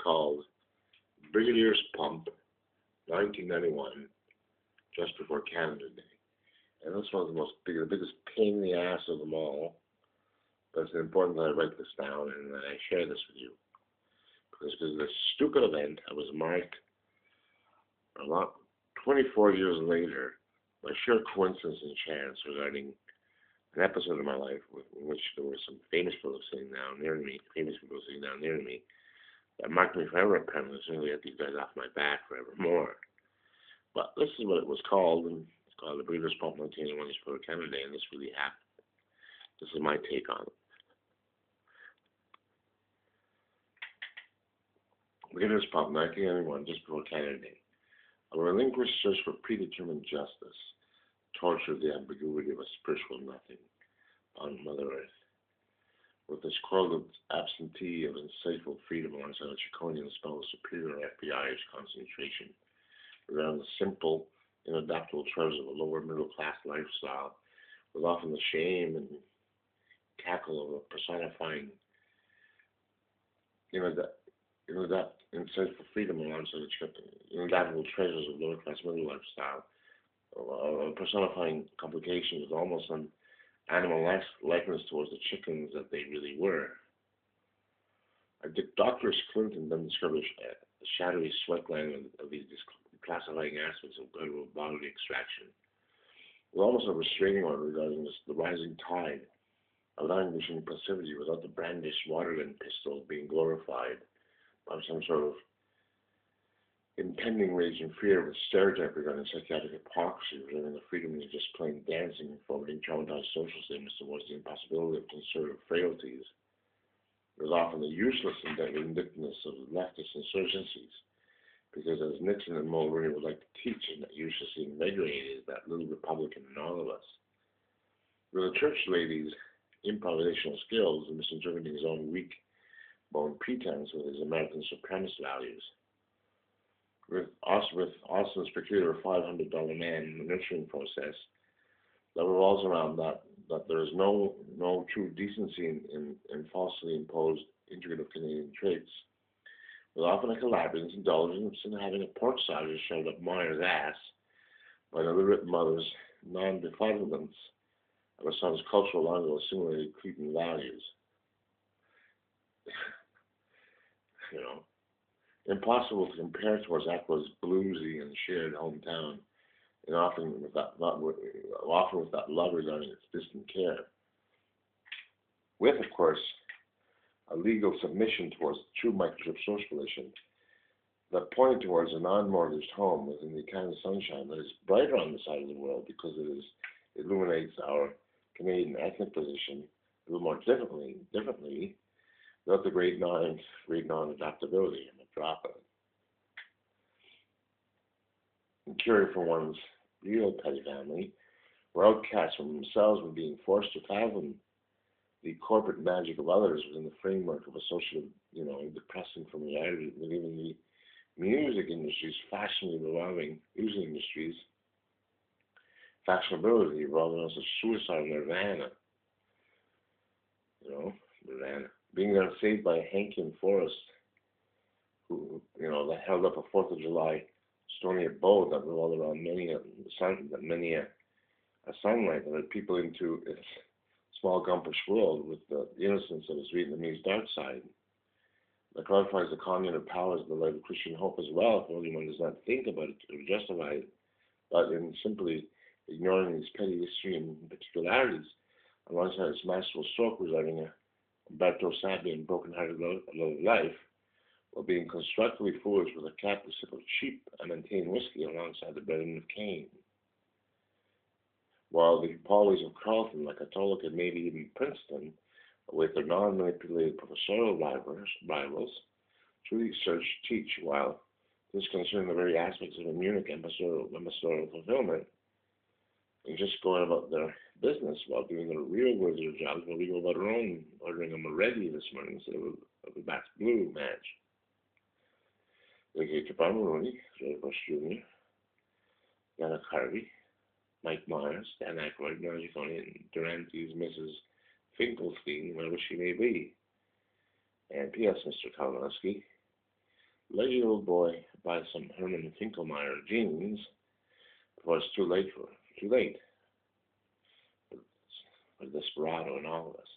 called Brigadier's Pump, 1991, just before Canada Day. And this one's the biggest pain in the ass of them all. But it's important that I write this down and that I share this with you. Because of this stupid event, I was marked about 24 years later by sheer coincidence and chance regarding an episode of my life in which there were some famous people sitting down near me, that marked me forever apparently, as soon as I get these guys off my back forevermore. But this is what it was called, and it's called the Breeders' Pump 1981 for Canada Day, and this really happened. This is my take on it. Breeders' Pump 1991, just before Canada Day. A relinquished search for predetermined justice tortured the ambiguity of a spiritual nothing on Mother Earth. With this correlative absentee of insightful freedom alongside a draconian spell of superior FBI-ish concentration around the simple, inadaptable treasures of a lower middle-class lifestyle, with often the shame and cackle of a personifying that insightful freedom alongside the inadaptable treasures of lower-class middle lifestyle, personifying complications with almost an animal likeness towards the chickens that they really were. Dr. Clinton then described a shadowy sweatland of these classifying aspects of bodily extraction, with almost a restraining order regarding the rising tide of languishing passivity without the brandished water-gun pistol being glorified by some sort of impending rage and fear with stereotype regarding psychiatric hypocrisy, reserving the freedom of just plain dancing, forwarding traumatized social statements towards the impossibility of conservative frailties. It was often the useless vindictiveness of leftist insurgencies, because as Nixon and Mulroney would like to teach, and that uselessly invigorated that little Republican in all of us. With the church lady's improvisational skills and misinterpreting his own weak-boned pretense with his American supremacist values, with Austin's peculiar $500 man in the nurturing process that revolves around that there is no true decency in falsely imposed integrative Canadian traits, with often a collaborating indulgence in having a pork sausage shoved up Meyer's ass by the illiterate mother's non-befuddlements of a son's cultural lingo assimilated creeping values. Impossible to compare towards Aqua's bluesy and shared hometown, and often with that love regarding its distant care. With, of course, a legal submission towards the true microchip social relation that pointed towards a non-mortgaged home within the kind of sunshine that is brighter on the side of the world because it illuminates our Canadian ethnic position a little more differently, without the great non-adaptability and the drop of it. And caring for one's real petty family, were outcasts from themselves when being forced to fathom the corporate magic of others within the framework of a social, depressing familiarity with even the music industry's fashionability rather than a suicide nirvana. Nirvana. Being there saved by Hankin Forest, who, that held up a 4th of July stony abode that revolved around many a sunlight that led people into its small gumpish world with the innocence of its Vietnamese dark side. That clarifies the communal powers of the light of Christian hope as well, if only one does not think about it or justify it, but in simply ignoring these petty history and particularities, alongside its masterful stroke regarding Umberto Sabian broken-hearted love of life, while being constructively foolish with a capital sip of cheap and maintained whiskey alongside the brethren of Cain. While the Paulies of Carleton, like Catholic and maybe even Princeton, with their non-manipulated professorial rivals, truly teach, while this concerning the very aspects of a Munich ambassadorial fulfillment, and just going about their business while doing their real worthy jobs, while we go about our own, ordering a Moretti this morning instead of a Bass Blue match. Like Japan Rooney, Ray Bush Jr., Dana Carvey, Mike Myers, Dan Aykroyd, Nancy Tony, and Durante's Mrs. Finkelstein, wherever she may be. And P.S. Mr. Kalinowski, Let your old boy buy some Herman Finkelmeyer jeans before it's too late for too late for the desperado in all of us.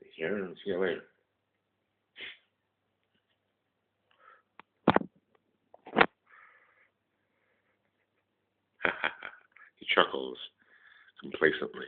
Take care and see you later. He chuckles complacently.